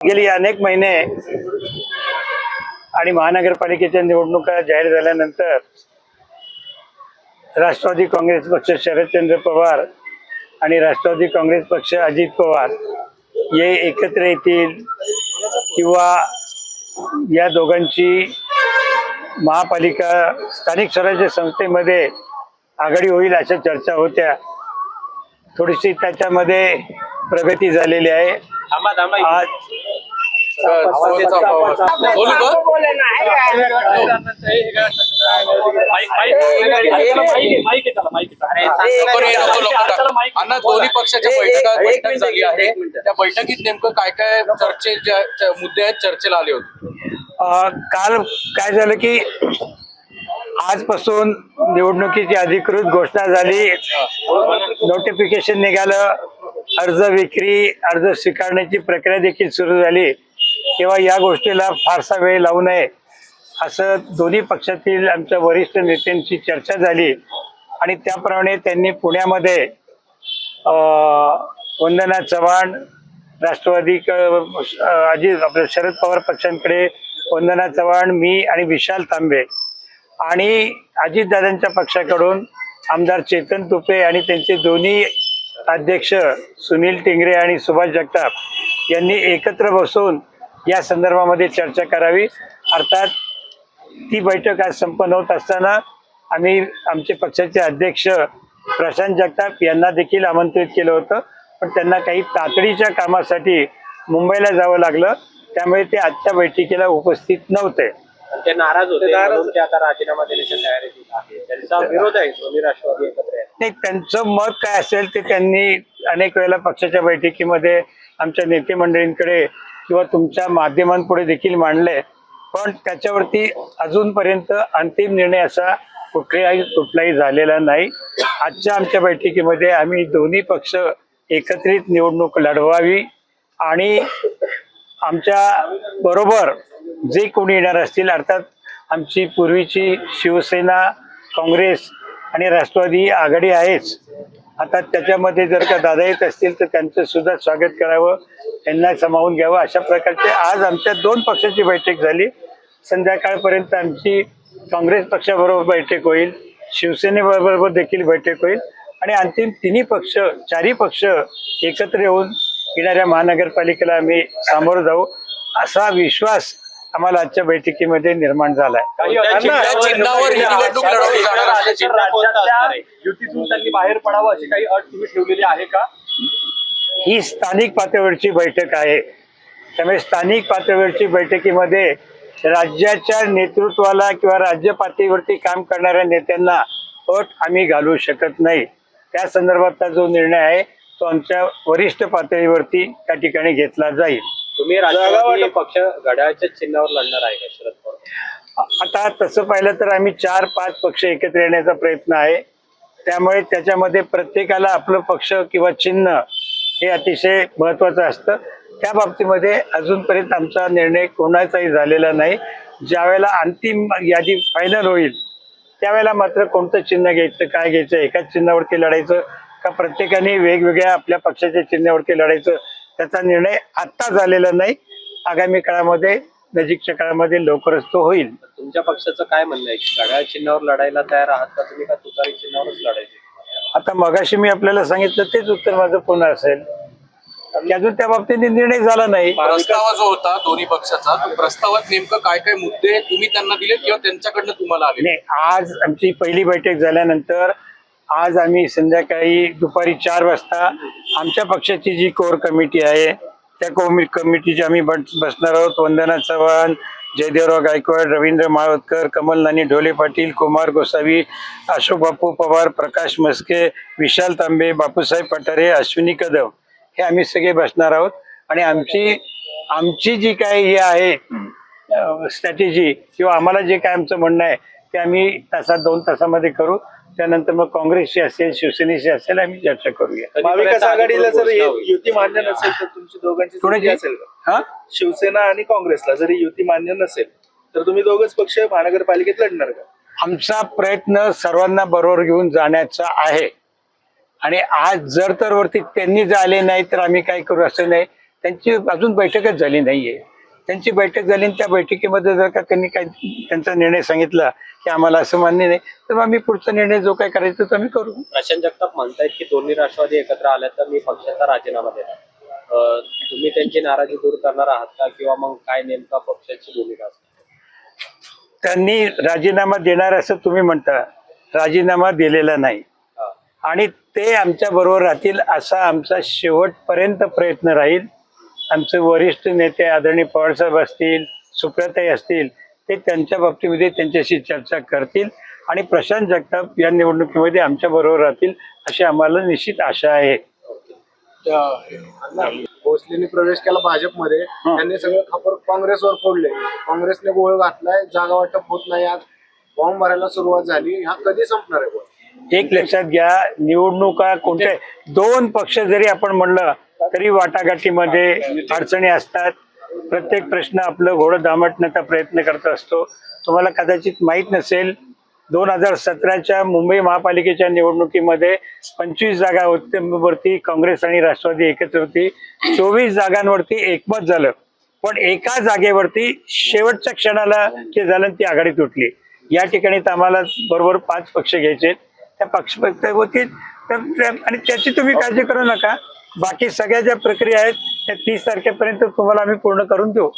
गेली अनेक महिने आणि महानगरपालिकेच्या निवडणुका जाहीर झाल्यानंतर राष्ट्रवादी काँग्रेस पक्ष शरदचंद्र पवार आणि राष्ट्रवादी काँग्रेस पक्ष अजित पवार हे एकत्र येतील किंवा या दोघांची महापालिका स्थानिक स्वराज्य संस्थेमध्ये आघाडी होईल अशा चर्चा होत्या। थोडीशी त्याच्यामध्ये प्रगती झालेली आहे। आज दोन्ही पक्षाच्या बैठक झाली आहे। त्या बैठकीत नेमकं काय काय मुद्दे आहेत चर्चेला आले होते? काल काय झालं की आजपासून निवडणुकीची अधिकृत घोषणा झाली, नोटिफिकेशन निघालं, अर्ज विक्री अर्ज स्वीकारण्याची प्रक्रिया देखील सुरू झाली। तेव्हा या गोष्टीला फारसा वेळ लावू नये असं दोन्ही पक्षातील आमच्या वरिष्ठ नेत्यांची चर्चा झाली आणि त्याप्रमाणे त्यांनी पुण्यामध्ये वंदना चव्हाण राष्ट्रवादी आपल्या शरद पवार पक्षांकडे वंदना चव्हाण, मी आणि विशाल तांबे आणि अजितदादांच्या पक्षाकडून आमदार चेतन तुपे आणि त्यांचे दोन्ही अध्यक्ष सुनील टिंगरे आणि सुभाष जगताप यांनी एकत्र बसून या संदर्भामध्ये चर्चा करावी। अर्थात ती बैठक आज संपन्न होत असताना आम्ही आमचे पक्षाचे अध्यक्ष प्रशांत जगताप यांना देखील आमंत्रित केलं होतं, पण त्यांना काही तातडीच्या कामासाठी मुंबईला जावं लागलं, त्यामुळे ते आजच्या बैठकीला उपस्थित नव्हते। ते नाराज होते म्हणून ते आता राजीनामा देण्याच्या तयारीत आहे। त्यांचा विरोध आहे दोन्ही राष्ट्रवादी एकत्र आहे। नाही, त्यांचं मत काय असेल ते त्यांनी अनेक वेळेला पक्षाच्या बैठकीमध्ये आमच्या नेते मंडळींकडे किंवा तुमच्या माध्यमांपुढे देखील मांडले, पण त्याच्यावरती अजूनपर्यंत अंतिम निर्णय असा कुठलाही झालेला नाही। आजच्या आमच्या बैठकीमध्ये आम्ही दोन्ही पक्ष एकत्रित निवडणूक लढवावी आणि आमच्या बरोबर जे कोणी येणार असतील, अर्थात आमची पूर्वीची शिवसेना, काँग्रेस आणि राष्ट्रवादी आघाडी आहेच, आता त्याच्यामध्ये जर का दादा येत असतील तर त्यांचं सुद्धा स्वागत करावं, त्यांना सामावून घ्यावं, अशा प्रकारचे आज आमच्या दोन पक्षाची बैठक झाली। संध्याकाळपर्यंत आमची काँग्रेस पक्षाबरोबर बैठक होईल, शिवसेनेबरोबर देखील बैठक होईल आणि अंतिम चारही पक्ष एकत्र येऊन येणाऱ्या महानगरपालिकेला आम्ही सामोरं जाऊ असा विश्वास आम्हाला आजच्या बैठकीमध्ये निर्माण झालाय। युतीतून त्यांनी बाहेर पडावं अशी काही अट तुम्ही ठेवलेली आहे का? ही स्थानिक पातळीवरची बैठक आहे, त्यामुळे स्थानिक पातळीवरची बैठकीमध्ये राज्याच्या नेतृत्वाला किंवा राज्य पातळीवरती काम करणाऱ्या नेत्यांना अट आम्ही घालू शकत नाही। त्या संदर्भातला जो निर्णय आहे तो आमच्या वरिष्ठ पातळीवरती त्या ठिकाणी घेतला जाईल। तुम्ही राष्ट्रवादी पक्ष घड्याळाच्या चिन्हावर लढणार आहे का शरद पवार? आता तसं पाहिलं तर आम्ही 4-5 पक्ष एकत्र येण्याचा प्रयत्न आहे, त्यामुळे त्याच्यामध्ये प्रत्येकाला आपलं पक्ष किंवा चिन्ह हे अतिशय महत्त्वाचं असतं। त्या बाबतीमध्ये अजूनपर्यंत आमचा निर्णय कोणाचाही झालेला नाही। ज्यावेळेला अंतिम यादी फायनल होईल त्यावेळेला मात्र कोणतं चिन्ह घ्यायचं, काय घ्यायचं, एकाच चिन्हावरती लढायचं का प्रत्येकाने वेगवेगळ्या आपल्या पक्षाच्या चिन्हावरती लढायचं, त्याचा निर्णय आत्ता झालेला नाही। आगामी काळामध्ये, नजीकच्या काळामध्ये लवकरच तो होईल। तुमच्या पक्षाचं काय म्हणणं आहे की घड्याळ चिन्हावर लढायला तयार आहात का तुम्ही, का तुतारी चिन्हावरच लढायचे? आता मगाशी मी आपल्याला सांगितलं तेच उत्तर माझं पुन्हा असेल की अजून त्या बाबतीत निर्णय झाला नाही। प्रस्ताव जो होता दोन्ही पक्षाचा, तो प्रस्तावात नेमकं काय काय मुद्दे तुम्ही त्यांना दिले किंवा त्यांच्याकडनं तुम्हाला आले? नाही, आज आमची पहिली बैठक झाल्यानंतर आज आम्ही संध्याकाळी दुपारी 4 वाजता आमच्या पक्षाची जी कोर कमिटी आहे त्या कमिटीची आम्ही बसणार आहोत। वंदना चव्हाण, जयदेवराव गायकवाड, रवींद्र माळवतकर, कमल नानी ढोले पाटील, कुमार गोसावी, अशोक बापू पवार, प्रकाश मस्के, विशाल तांबे, बापूसाहेब पठारे, अश्विनी कदम हे आम्ही सगळे बसणार आहोत आणि आमची जी काय हे आहे स्ट्रॅटेजी किंवा आम्हाला जे काय आमचं म्हणणं आहे ते आम्ही 2 तासामध्ये करू। त्यानंतर मग काँग्रेसशी असेल, शिवसेनेशी असेल, आम्ही चर्चा करूया। महाविकास आघाडीला जर युती मान्य नसेल तर तुमची दोघांची कोणाची असेल का? शिवसेना आणि काँग्रेसला जरी युती मान्य नसेल तर तुम्ही दोघच पक्ष महानगरपालिकेत लढणार का? आमचा प्रयत्न सर्वांना बरोबर घेऊन जाण्याचा आहे आणि आज जर तर वरती त्यांनी झाले नाही तर आम्ही काय करू असं नाही। त्यांची अजून बैठकच झाली नाहीये. त्यांची बैठक झाली आणि त्या बैठकीमध्ये जर का त्यांनी काही त्यांचा निर्णय सांगितला की आम्हाला असं मान्य नाही, तर मग आम्ही पुढचा निर्णय जो काय करायचा तो आम्ही करू. प्रशांत जगताप म्हणतायत की दोन्ही राष्ट्रवादी एकत्र आल्या तर मी पक्षाचा राजीनामा देणार. तुम्ही त्यांची नाराजी दूर करणार आहात का, किंवा मग काय नेमका पक्षाची भूमिका असणार? त्यांनी राजीनामा देणार असं तुम्ही म्हणता, राजीनामा दिलेला नाही आणि ते आमच्या बरोबर राहतील असा आमचा शेवटपर्यंत प्रयत्न राहील. आमचे वरिष्ठ नेते आदरणीय पवारसाहेब असतील, सुप्रियाताई असतील, ते त्यांच्या बाबतीमध्ये त्यांच्याशी चर्चा करतील आणि प्रशांत जगताप या निवडणुकीमध्ये आमच्या बरोबर राहतील अशी आम्हाला निश्चित आशा आहे. भोसलेंनी प्रवेश केला भाजपमध्ये, त्यांनी सगळं खापर काँग्रेसवर फोडले. काँग्रेसने गोळ घातलाय, जागा वाटप होत नाही, आज फॉर्म भरायला सुरुवात झाली. हा कधी संपणार आहे? एक लक्षात घ्या, निवडणुका कोणत्या दोन पक्ष जरी आपण म्हणलं तरी वाटाघाटीमध्ये अडचणी असतात. प्रत्येक प्रश्न आपलं घोडं दामटण्याचा प्रयत्न करत असतो. तुम्हाला कदाचित माहीत नसेल, 2017च्या मुंबई महापालिकेच्या निवडणुकीमध्ये 25 जागांवरती काँग्रेस आणि राष्ट्रवादी एकत्र होती. 24 जागांवरती एकमत झालं, पण एका जागेवरती शेवटच्या क्षणाला ते झालं, ती आघाडी तुटली. या ठिकाणी तर आम्हाला बरोबर 5 पक्ष घ्यायचे, त्या पक्ष होती आणि त्याची तुम्ही काळजी करू नका. बाकी सगळ्या ज्या प्रक्रिया आहेत त्या 30 तारखेपर्यंत तुम्हाला आम्ही पूर्ण करून देऊ.